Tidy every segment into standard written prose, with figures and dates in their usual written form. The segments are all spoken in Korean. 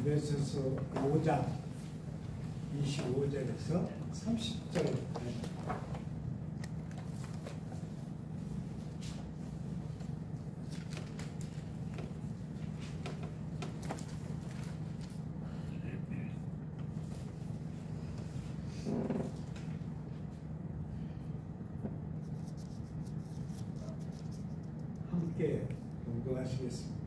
에베소서 5장 25절에서 30절. 함께 공부하시겠습니다.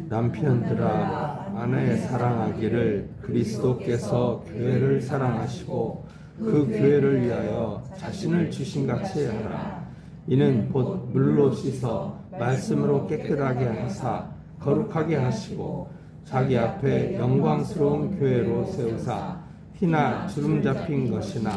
남편들아 아내 사랑하기를 그리스도께서 교회를 사랑하시고 그 교회를 위하여 자신을 주신같이 하라. 이는 곧 물로 씻어 말씀으로 깨끗하게 하사 거룩하게 하시고 자기 앞에 영광스러운 교회로 세우사 피나 주름 잡힌 것이나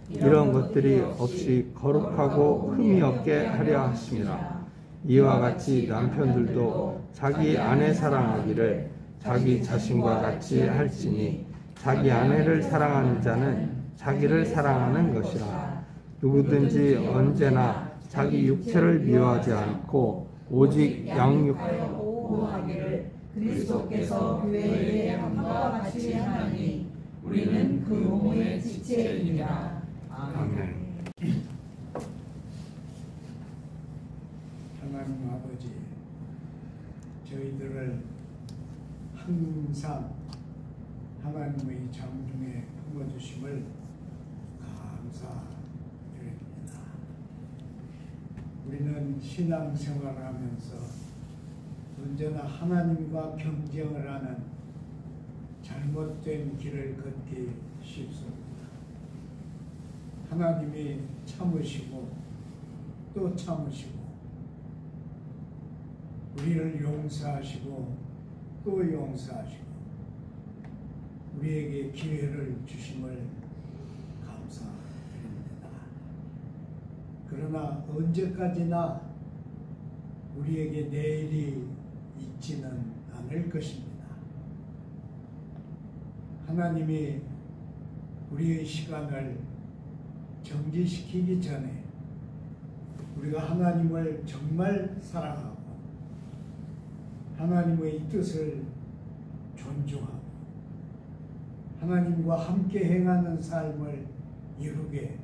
이런 것들이 없이 거룩하고 흠이 없게 하려 하심이라. 이와 같이 남편들도 자기 아내 사랑하기를 자기 자신과 같이 할지니 자기 아내를 사랑하는 자는 자기를 사랑하는 것이라. 누구든지 언제나 자기 육체를 미워하지 않고 오직 양육하여 보호하기를 그리스도께서 교회의 함과 같이 하나니 우리는 그 몸의 지체이니라. 아멘. 하나님 아버지, 저희들을 항상 하나님의 장중에 품어주심을 감사드립니다. 우리는 신앙생활을 하면서 언제나 하나님과 경쟁을 하는 잘못된 길을 걷기 쉽습니다. 하나님이 참으시고 또 참으시고 우리를 용서하시고 또 용서하시고 우리에게 기회를 주심을 감사드립니다. 그러나 언제까지나 우리에게 내일이 있지는 않을 것입니다. 하나님이 우리의 시간을 정지시키기 전에 우리가 하나님을 정말 사랑하고 하나님의 뜻을 존중하고 하나님과 함께 행하는 삶을 이루게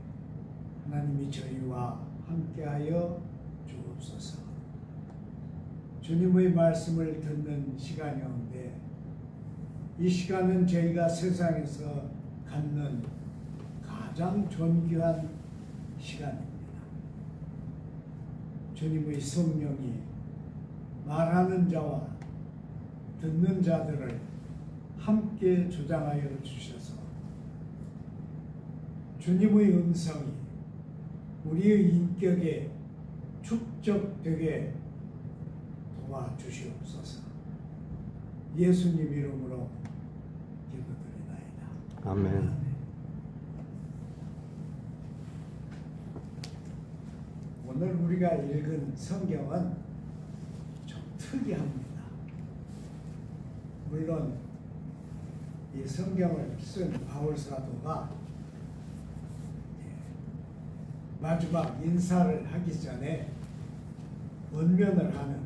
하나님이 저희와 함께하여 주옵소서. 주님의 말씀을 듣는 시간이었는데 이 시간은 저희가 세상에서 갖는 가장 존귀한 시간입니다. 주님의 성령이 말하는 자와 듣는 자들을 함께 조장하여 주셔서 주님의 음성이 우리의 인격에 축적되게 도와주시옵소서. 예수님 이름으로 기도드리나이다. 아멘. 오늘 우리가 읽은 성경은 좀 특이합니다. 물론 이 성경을 쓴 바울 사도가 마지막 인사를 하기 전에 언면을 하는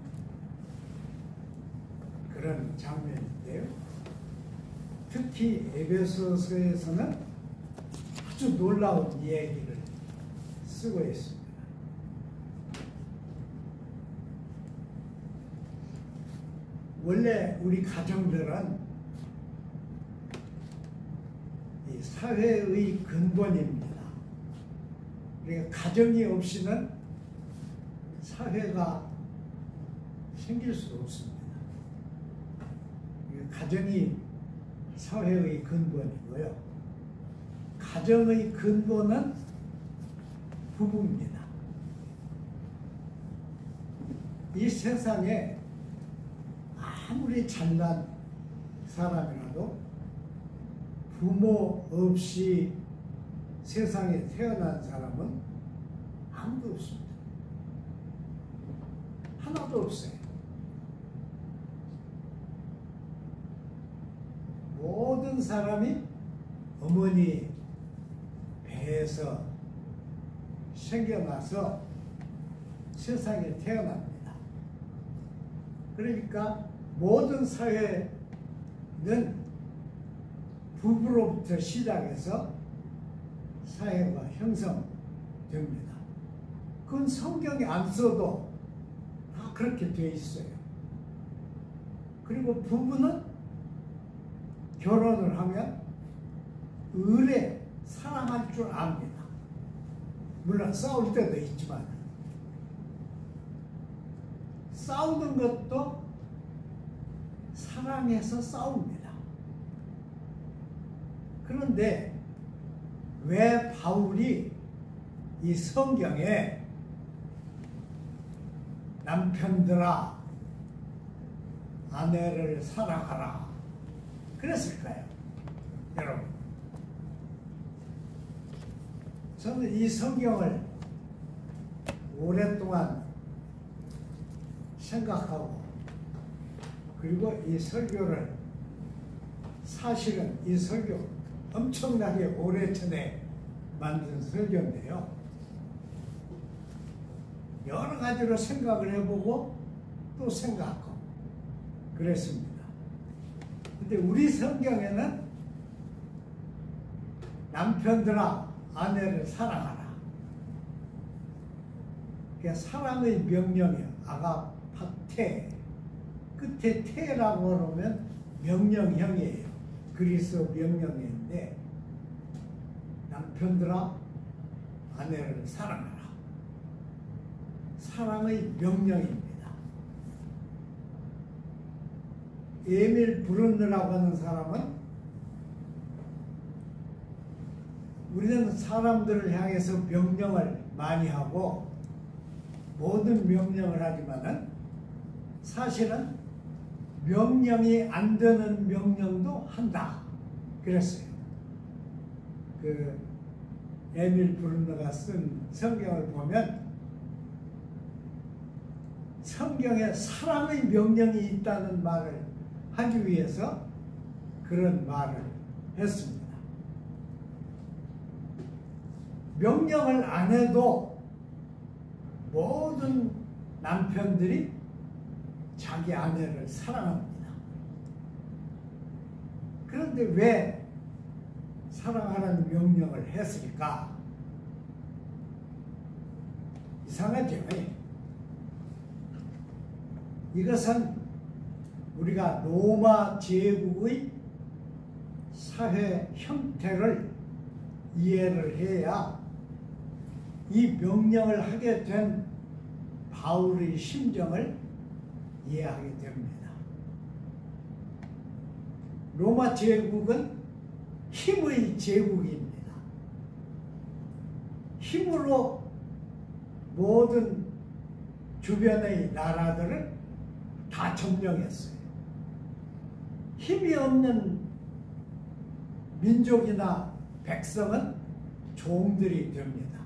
그런 장면인데요. 특히 에베소서에서는 아주 놀라운 이야기를 쓰고 있습니다. 원래 우리 가정들은 이 사회의 근본입니다. 그러니까 가정이 없이는 사회가 생길 수 없습니다. 가정이 사회의 근본이고요. 가정의 근본은 부부입니다. 이 세상에 아무리 잘난 사람이라도 부모 없이 세상에 태어난 사람은 아무도 없습니다. 하나도 없어요. 모든 사람이 어머니 배에서 생겨나서 세상에 태어납니다. 그러니까 모든 사회 부부로부터 시작해서 사회가 형성됩니다. 그건 성경에 안 써도 다 그렇게 되어 있어요. 그리고 부부는 결혼을 하면 의뢰 사랑할 줄 압니다. 물론 싸울 때도 있지만 싸우는 것도 사랑해서 싸웁니다. 그런데 왜 바울이 이 성경에 남편들아 아내를 사랑하라 그랬을까요? 여러분, 저는 이 성경을 오랫동안 생각하고 그리고 이 설교를 사실은 이 설교 엄청나게 오래전에 만든 설교인데요. 여러 가지로 생각을 해보고 또 생각하고 그랬습니다. 근데 우리 성경에는 남편들아 아내를 사랑하라. 그러니까 사랑의 명령이에요. 아가파테. 끝에 테라고 하면 명령형이에요. 그리스도 명령인데 남편들아 아내를 사랑하라. 사랑의 명령입니다. 에밀 브룬느라고 하는 사람은 우리는 사람들을 향해서 명령을 많이 하고 모든 명령을 하지만은 사실은 명령이 안 되는 명령도 한다. 그랬어요. 그 에밀 브룬너가 쓴 성경을 보면 성경에 사랑의 명령이 있다는 말을 하기 위해서 그런 말을 했습니다. 명령을 안 해도 모든 남편들이 자기 아내를 사랑합니다. 그런데 왜 사랑하라는 명령을 했을까? 이상하죠? 이것은 우리가 로마 제국의 사회 형태를 이해를 해야 이 명령을 하게 된 바울의 심정을 이해하게 됩니다. 로마 제국은 힘의 제국입니다. 힘으로 모든 주변의 나라들을 다 점령했어요. 힘이 없는 민족이나 백성은 종들이 됩니다.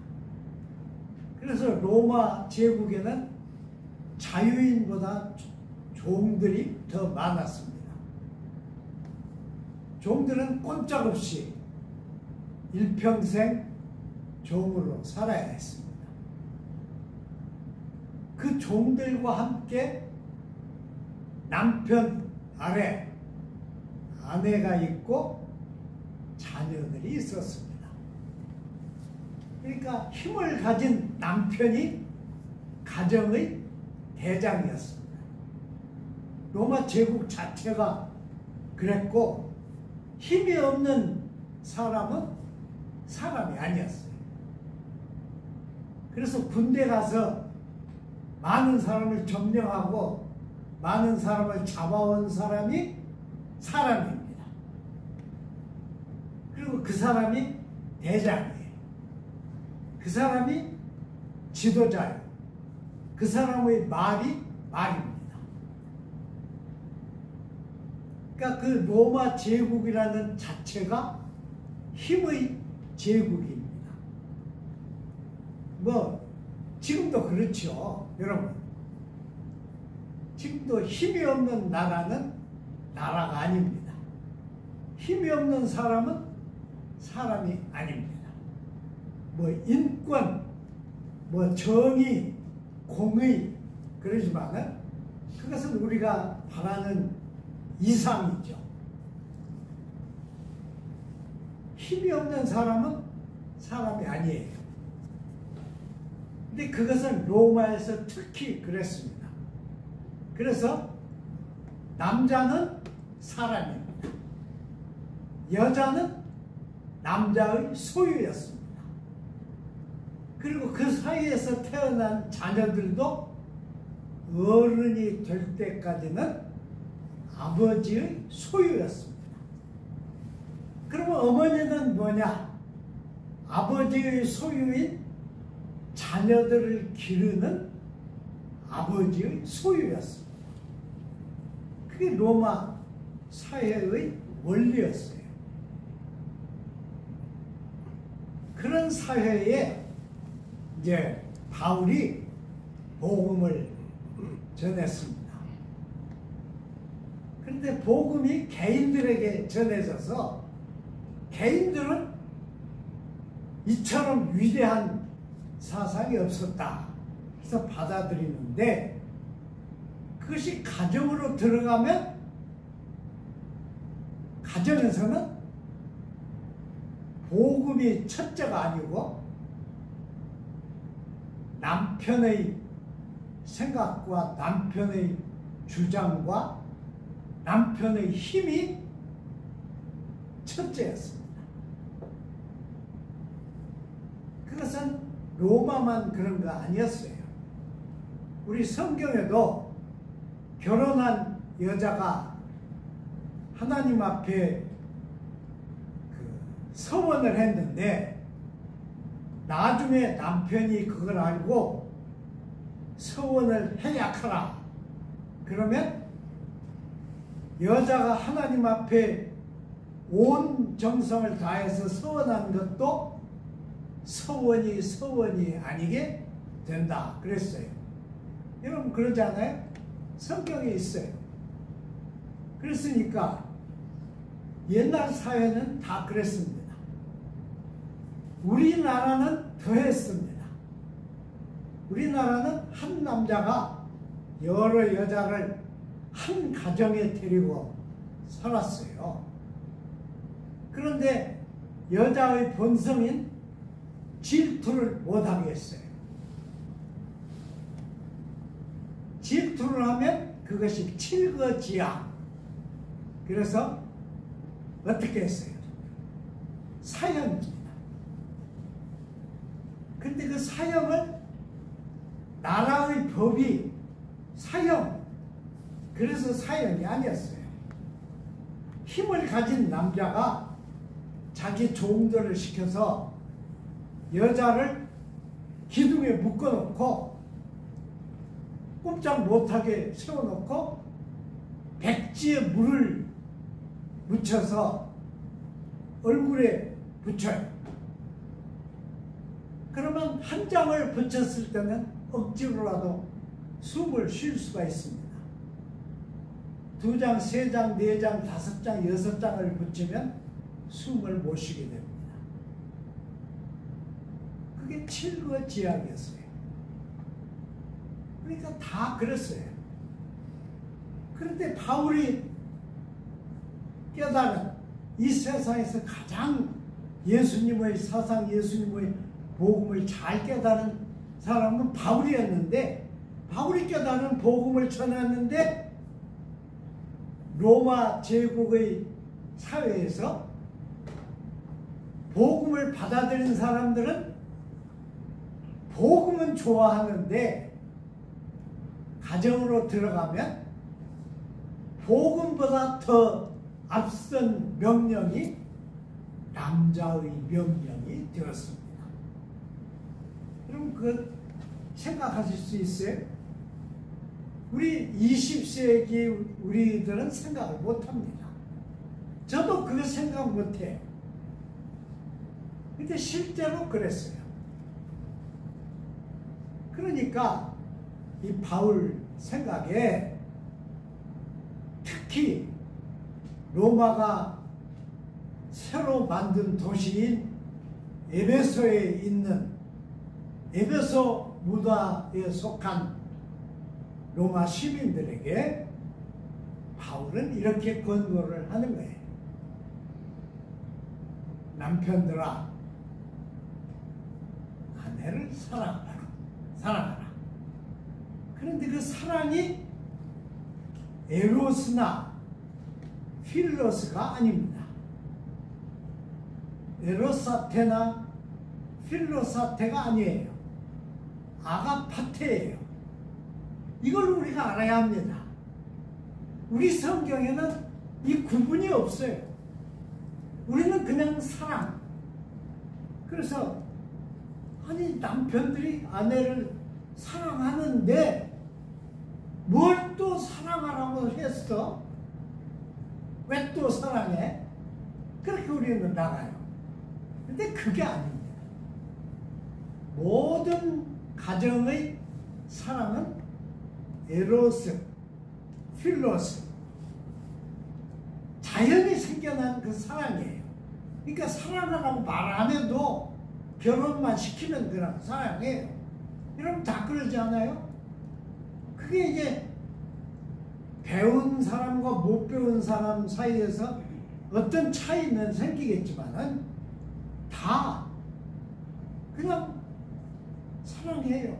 그래서 로마 제국에는 자유인보다 종들이 더 많았습니다. 종들은 꼼짝없이 일평생 종으로 살아야 했습니다. 그 종들과 함께 남편 아래 아내가 있고 자녀들이 있었습니다. 그러니까 힘을 가진 남편이 가정의 대장이었습니다. 로마 제국 자체가 그랬고 힘이 없는 사람은 사람이 아니었어요. 그래서 군대 가서 많은 사람을 점령하고 많은 사람을 잡아온 사람이 사람입니다. 그리고 그 사람이 대장이에요. 그 사람이 지도자예요. 그 사람의 말이 말입니다. 그러니까 그 로마 제국이라는 자체가 힘의 제국입니다. 뭐 지금도 그렇죠. 여러분, 지금도 힘이 없는 나라는 나라가 아닙니다. 힘이 없는 사람은 사람이 아닙니다. 뭐 인권, 뭐 정의, 공의 그러지만은 그것은 우리가 바라는 이상이죠. 힘이 없는 사람은 사람이 아니에요. 근데 그것은 로마에서 특히 그랬습니다. 그래서 남자는 사람입니다. 여자는 남자의 소유였습니다. 그리고 그 사이에서 태어난 자녀들도 어른이 될 때까지는 아버지의 소유였습니다. 그러면 어머니는 뭐냐? 아버지의 소유인 자녀들을 기르는 아버지의 소유였습니다. 그게 로마 사회의 원리였어요. 그런 사회에 이제 바울이 복음을 전했습니다. 그런데 복음이 개인들에게 전해져서 개인들은 이처럼 위대한 사상이 없었다. 그래서 받아들이는데 그것이 가정으로 들어가면 가정에서는 복음이 첫째가 아니고 남편의 생각과 남편의 주장과 남편의 힘이 첫째였습니다. 그것은 로마만 그런 거 아니었어요. 우리 성경에도 결혼한 여자가 하나님 앞에 서원을 했는데 나중에 남편이 그걸 알고 서원을 해약하라. 그러면 여자가 하나님 앞에 온 정성을 다해서 서원한 것도 서원이 아니게 된다 그랬어요. 여러분 그러지 않아요? 성경에 있어요. 그랬으니까 옛날 사회는 다 그랬습니다. 우리나라는 더했습니다. 우리나라는 한 남자가 여러 여자를 한 가정에 데리고 살았어요. 그런데 여자의 본성인 질투를 못하게 했어요. 질투를 하면 그것이 칠거지야. 그래서 어떻게 했어요? 사형입니다. 근데 그 사형을 나라의 법이 사형, 그래서 사형이 아니었어요. 힘을 가진 남자가 자기 종들을 시켜서 여자를 기둥에 묶어놓고 꼼짝 못하게 세워놓고 백지에 물을 묻혀서 얼굴에 붙여요. 그러면 한 장을 붙였을 때는 억지로라도 숨을 쉴 수가 있습니다. 2장, 3장, 4장, 5장, 6장을 붙이면 숨을 못 쉬게 됩니다. 그게 칠거지약이었어요. 그러니까 다 그랬어요. 그런데 바울이 깨달은 이 세상에서 가장 예수님의 사상, 예수님의 복음을 잘 깨달은 사람은 바울이었는데, 바울이 깨달은 복음을 전했는데 로마 제국의 사회에서 복음을 받아들인 사람들은 복음은 좋아하는데 가정으로 들어가면 복음보다 더 앞선 명령이 남자의 명령이 되었습니다. 그럼 그 생각하실 수 있어요? 우리 20세기 우리들은 생각을 못합니다. 저도 그거 생각 못해요. 근데 실제로 그랬어요. 그러니까 이 바울 생각에 특히 로마가 새로 만든 도시인 에베소에 있는 에베소 문화에 속한 로마 시민들에게 바울은 이렇게 권고를 하는 거예요. 남편들아 아내를 사랑하라. 그런데 그 사랑이 에로스나 필로스가 아닙니다. 에로사테나 필로사테가 아니에요. 아가파테예요. 이걸 우리가 알아야 합니다. 우리 성경에는 이 구분이 없어요. 우리는 그냥 사랑. 그래서 아니 남편들이 아내를 사랑하는데 뭘 또 사랑하라고 했어? 왜 또 사랑해? 그렇게 우리는 나가요. 근데 그게 아닙니다. 모든 가정의 사랑은 에로스, 필로스, 자연히 생겨난 그 사랑이에요. 그러니까 사랑하라고 말 안 해도 결혼만 시키면 그냥 사랑해요. 여러분 다 그러지 않아요? 그게 이제 배운 사람과 못 배운 사람 사이에서 어떤 차이는 생기겠지만은 다 그냥 사랑해요.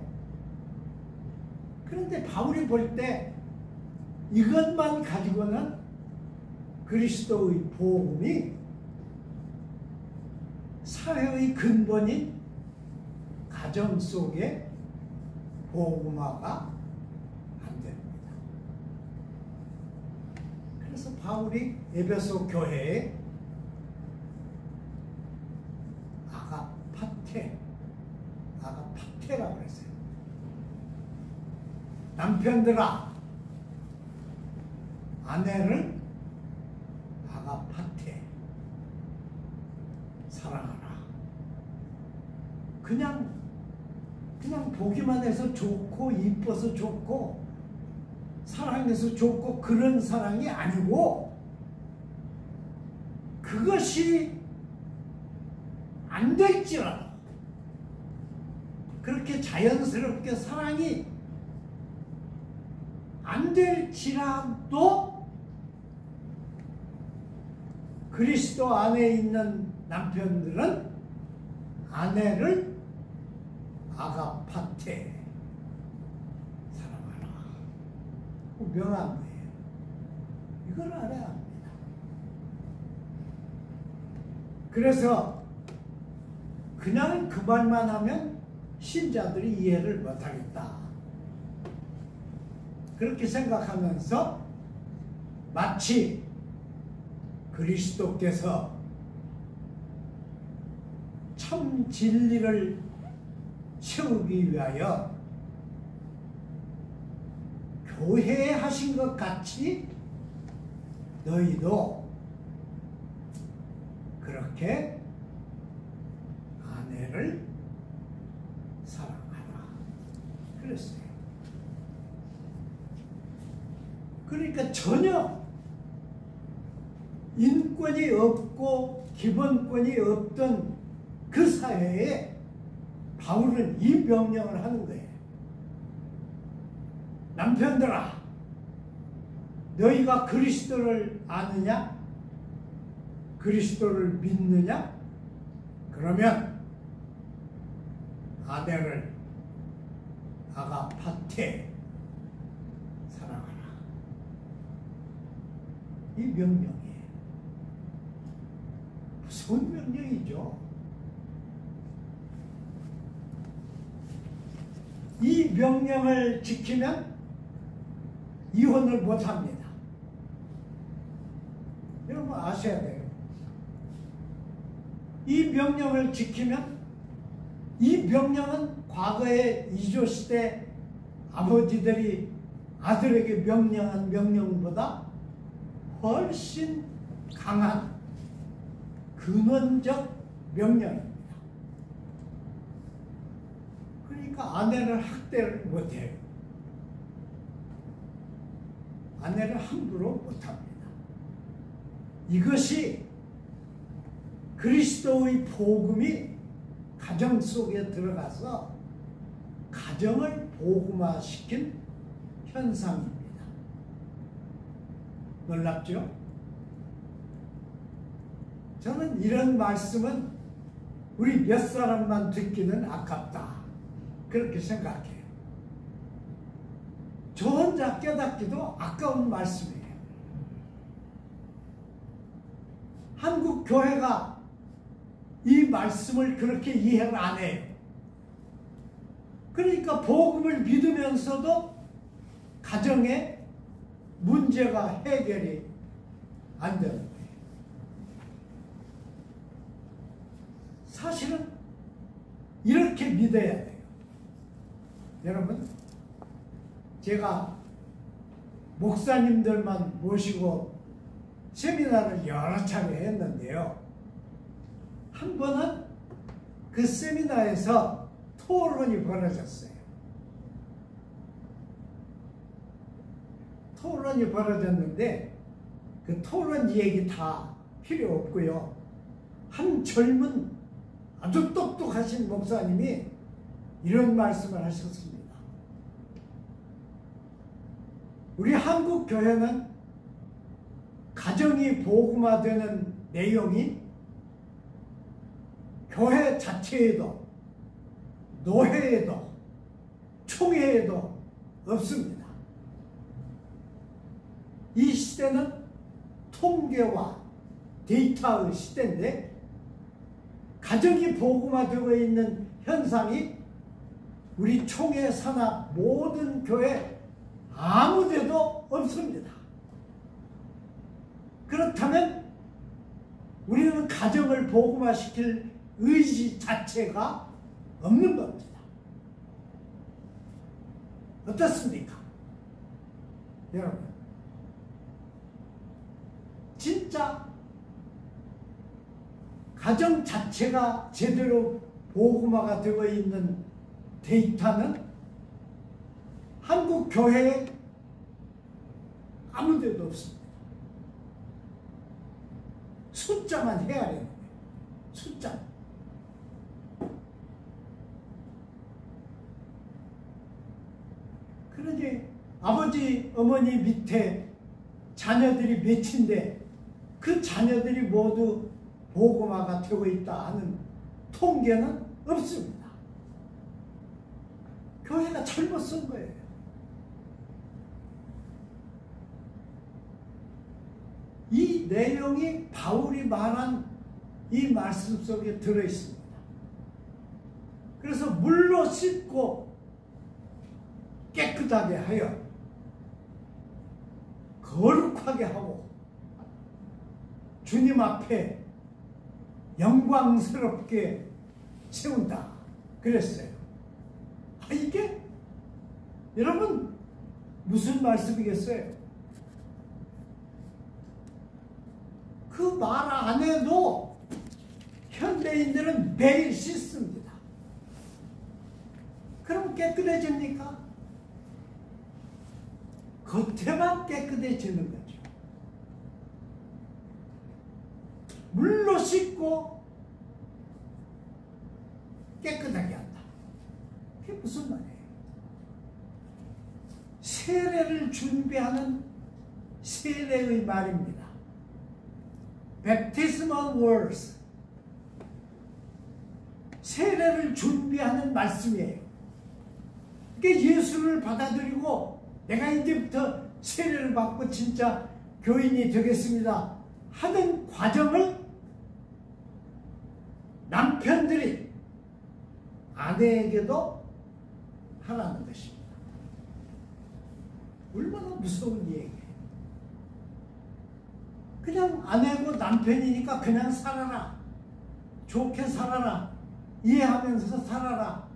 그런데 바울이 볼 때 이것만 가지고는 그리스도의 복음이 사회의 근본인 가정 속에 복음화가 안 됩니다. 그래서 바울이 에베소 교회에 아가파테라고 했어요. 남편들아 아내를 아가파테 사랑하라. 그냥 보기만 해서 좋고 이뻐서 좋고 사랑해서 좋고 그런 사랑이 아니고 그것이 안 될지라도 그렇게 자연스럽게 사랑이 안 될지라도 그리스도 안에 있는 남편들은 아내를 아가파테 사랑하라. 명한 거예요. 이걸 알아야 합니다. 그래서 그냥 그 말만 하면 신자들이 이해를 못하겠다. 그렇게 생각하면서 마치 그리스도께서 참 진리를 세우기 위하여 교회에 하신 것 같이 너희도 그렇게 아내를 사랑하라 그랬어요. 그러니까 전혀 인권이 없고 기본권이 없던 그 사회에 바울은 이 명령을 하는 거예요. 남편들아, 너희가 그리스도를 아느냐? 그리스도를 믿느냐? 그러면 아내를 아가파테 사랑하라. 이 명령이에요. 무서운 명령이죠. 이 명령을 지키면 이혼을 못합니다. 여러분 아셔야 돼요. 이 명령을 지키면 이 명령은 과거의 이조시대 아버지들이 아들에게 명령한 명령보다 훨씬 강한 근원적 명령입니다. 그러니까 아내를 학대를 못해요. 아내를 함부로 못합니다. 이것이 그리스도의 복음이 가정 속에 들어가서 가정을 복음화시킨 현상입니다. 놀랍죠? 저는 이런 말씀은 우리 몇 사람만 듣기는 아깝다, 그렇게 생각해요. 저 혼자 깨닫기도 아까운 말씀이에요. 한국 교회가 이 말씀을 그렇게 이해를 안 해요. 그러니까 복음을 믿으면서도 가정에 문제가 해결이 안 되는 거예요. 사실은 이렇게 믿어야 돼요. 여러분, 제가 목사님들만 모시고 세미나를 여러 차례 했는데요. 한 번은 그 세미나에서 토론이 벌어졌어요. 토론이 벌어졌는데 그 토론 얘기 다 필요 없고요. 한 젊은 아주 똑똑하신 목사님이 이런 말씀을 하셨습니다. 우리 한국 교회는 가정이 복음화되는 내용이 교회 자체에도 노회에도 총회에도 없습니다. 이 시대는 통계와 데이터의 시대인데 가정이 복음화되고 있는 현상이 우리 총회 산하 모든 교회 아무 데도 없습니다. 그렇다면 우리는 가정을 복음화시킬 의지 자체가 없는 겁니다. 어떻습니까? 여러분, 진짜 가정 자체가 제대로 복음화가 되어 있는 데이터는 한국 교회에 아무 데도 없습니다. 숫자만 헤아리는 거예요. 숫자. 그러니 아버지, 어머니 밑에 자녀들이 몇인데 그 자녀들이 모두 복음화가 되고 있다 하는 통계는 없습니다. 교회가 잘못 쓴 거예요. 이 내용이 바울이 말한 이 말씀 속에 들어있습니다. 그래서 물로 씻고 깨끗하게 하여 거룩하게 하고 주님 앞에 영광스럽게 세운다 그랬어요. 이게 여러분 무슨 말씀이겠어요? 그 말 안에도 현대인들은 매일 씻습니다. 그럼 깨끗해집니까? 겉에만 깨끗해지는 거죠. 물로 씻고 깨끗하게 한다. 그게 무슨 말이에요? 세례를 준비하는 세례의 말입니다. Baptismal words. 세례를 준비하는 말씀이에요. 그러니까 예수를 받아들이고 내가 이제부터 세례를 받고 진짜 교인이 되겠습니다 하는 과정을 남편들이 아내에게도 하라는 것입니다. 얼마나 무서운 얘기예요. 그냥 아내고 남편이니까 그냥 살아라. 좋게 살아라. 이해하면서 살아라.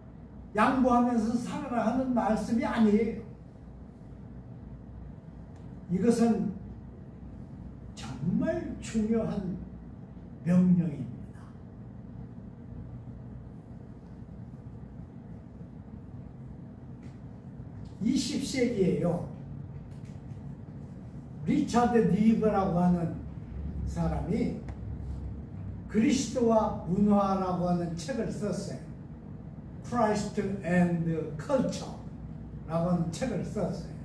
양보하면서 살아라 하는 말씀이 아니에요. 이것은 정말 중요한 명령입니다. 20세기에요. 리차드 니버라고 하는 사람이 그리스도와 문화라고 하는 책을 썼어요. Christ and Culture 라고 하는 책을 썼어요.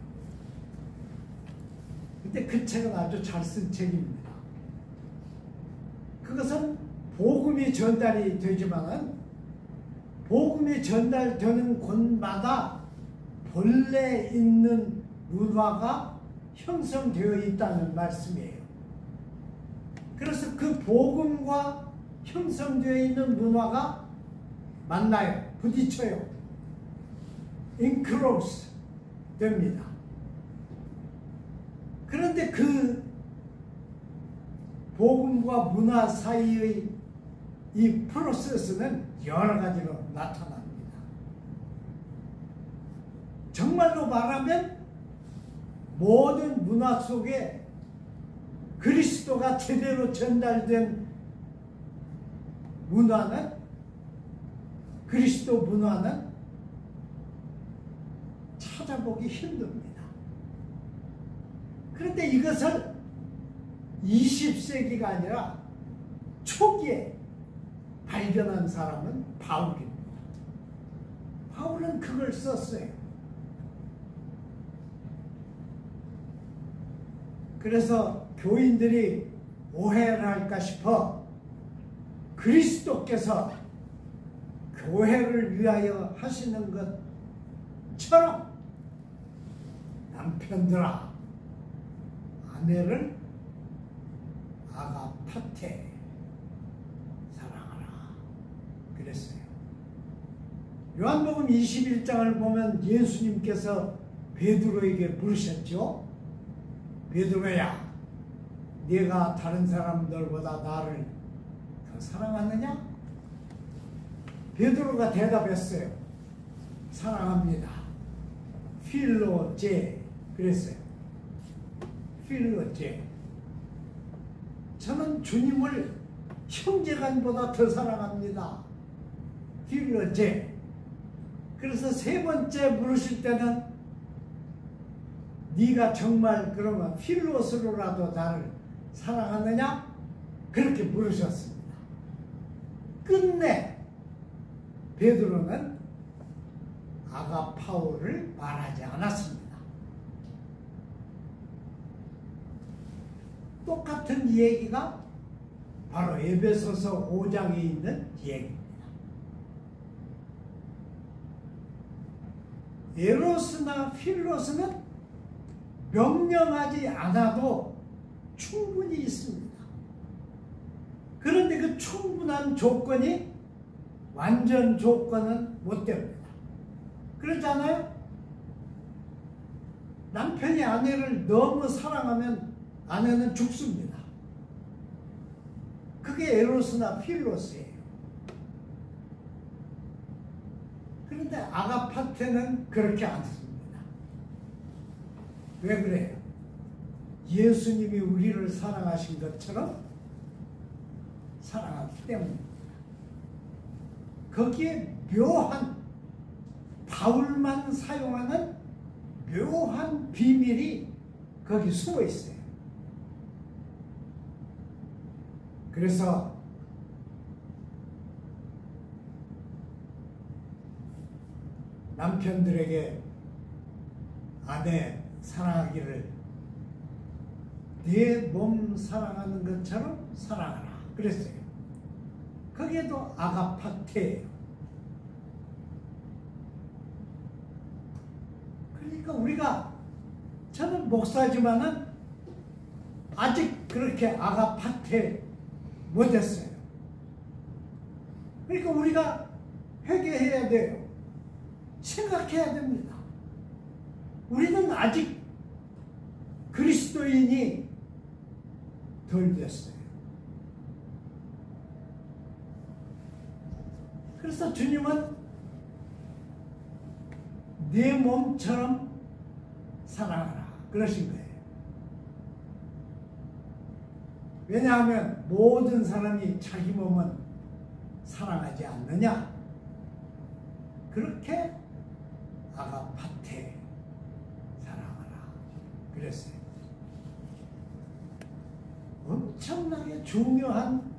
근데 그 책은 아주 잘 쓴 책입니다. 그것은 복음이 전달이 되지만은 복음이 전달되는 곳마다 본래 있는 문화가 형성되어 있다는 말씀이에요. 그래서 그 복음과 형성되어 있는 문화가 만나요. 부딪혀요. 인크로스 됩니다. 그런데 그 복음과 문화 사이의 이 프로세스는 여러 가지로 나타납니다. 정말로 말하면 모든 문화 속에 그리스도가 제대로 전달된 문화는, 그리스도 문화는 찾아보기 힘듭니다. 그런데 이것을 20세기가 아니라 초기에 발견한 사람은 바울입니다. 바울은 그걸 썼어요. 그래서 교인들이 오해를 할까 싶어 그리스도께서 교회를 위하여 하시는 것처럼 남편들아 아내를 아가파테 사랑하라 그랬어요. 요한복음 21장을 보면 예수님께서 베드로에게 물으셨죠. 베드로야, 네가 다른 사람들보다 나를 더 사랑하느냐? 베드로가 대답했어요. 사랑합니다. 필로제 그랬어요. 필로제. 저는 주님을 형제간보다 더 사랑합니다. 필로제. 그래서 세 번째 물으실 때는 네가 정말 그러면 필로스로라도 나를 사랑하느냐? 그렇게 물으셨습니다. 끝내 베드로는 아가파오를 말하지 않았습니다. 똑같은 얘기가 바로 에베소서 5장에 있는 얘기입니다. 에로스나 필로스는 명령하지 않아도 충분히 있습니다. 그런데 그 충분한 조건이 완전 조건은 못 됩니다. 그렇잖아요? 남편이 아내를 너무 사랑하면 아내는 죽습니다. 그게 에로스나 필로스예요. 그런데 아가파테는 그렇게 않습니다. 왜 그래요? 예수님이 우리를 사랑하신 것처럼 사랑하기 때문입니다. 거기에 묘한, 바울만 사용하는 묘한 비밀이 거기 숨어 있어요. 그래서 남편들에게 아내 사랑하기를 내 몸 사랑하는 것처럼 사랑하라 그랬어요. 거기에도 아가파테예요. 그러니까 우리가, 저는 목사지만은 아직 그렇게 아가파테 못했어요. 그러니까 우리가 회개해야 돼요. 생각해야 됩니다. 우리는 아직 그리스도인이 덜 됐어요. 그래서 주님은 내 몸처럼 사랑하라 그러신 거예요. 왜냐하면 모든 사람이 자기 몸은 사랑하지 않느냐? 그렇게 아가파테 사랑하라 그랬어요. 엄청나게 중요한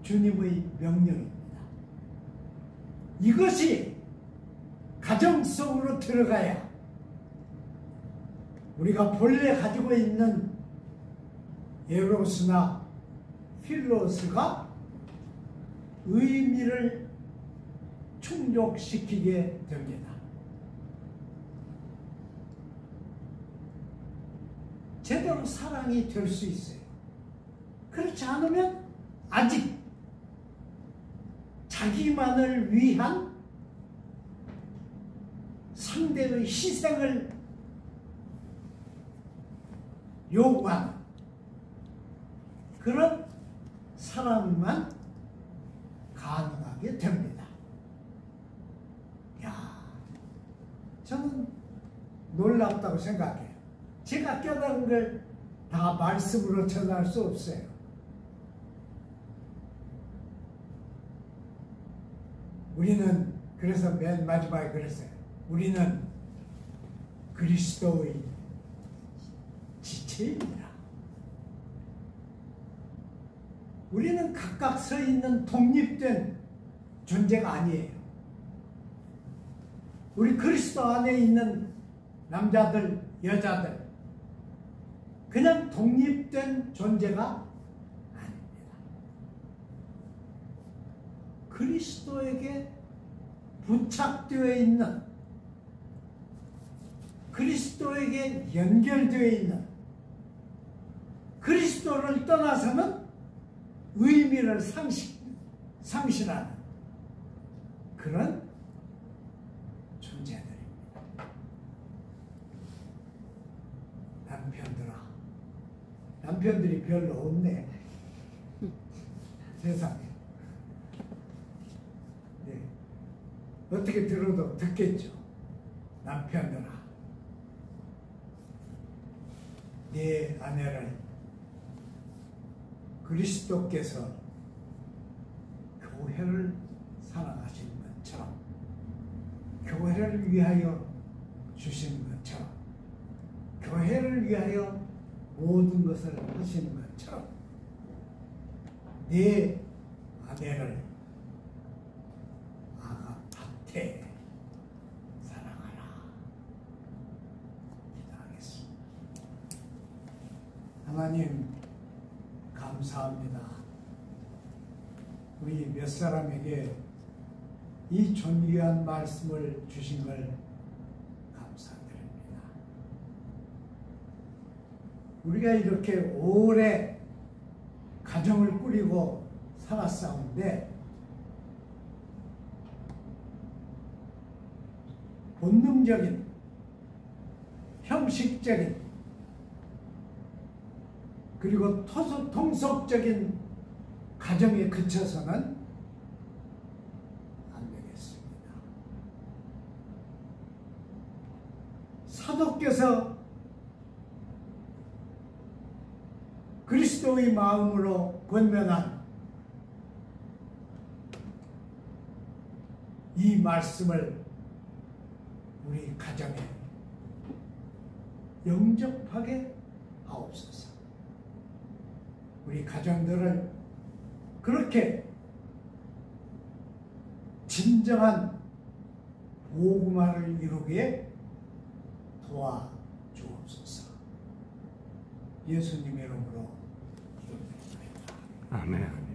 주님의 명령입니다. 이것이 가정 속으로 들어가야 우리가 본래 가지고 있는 에로스나 필로스가 의미를 충족시키게 됩니다. 제대로 사랑이 될 수 있어요. 그렇지 않으면 아직 자기만을 위한 상대의 희생을 요구하는 그런 사랑만 가능하게 됩니다. 야, 저는 놀랍다고 생각해요. 제가 깨달은 걸 다 말씀으로 전할 수 없어요. 우리는 그래서 맨 마지막에 그랬어요. 우리는 그리스도의 지체입니다. 우리는 각각 서 있는 독립된 존재가 아니에요. 우리 그리스도 안에 있는 남자들, 여자들 그냥 독립된 존재가 아닙니다. 그리스도에게 부착되어 있는, 그리스도에게 연결되어 있는, 그리스도를 떠나서는 의미를 상실하는 그런 존재들입니다. 남편들이 별로 없네. 세상에. 네. 어떻게 들어도 듣겠죠. 남편들아, 네 아내를 그리스도께서 교회를 사랑하시는 것처럼, 교회를 위하여 주시는 것처럼, 교회를 위하여 모든 것을 하시는 것처럼 네 아내를 아가파테 사랑하라. 기도하겠습니다. 하나님 감사합니다. 우리 몇 사람에게 이 존귀한 말씀을 주신 걸 감사드립니다. 우리가 이렇게 오래 가정을 꾸리고 살았사온데 본능적인, 형식적인, 그리고 통속적인 가정에 그쳐서는 안 되겠습니다. 사도께서 그리스도의 마음으로 권면한 이 말씀을 우리 가정에 영접하게 하옵소서. 우리 가정들을 그렇게 진정한 복음화를 이루기에 도와주옵소서. 예수님의 이름으로 기도드립니다. 아멘.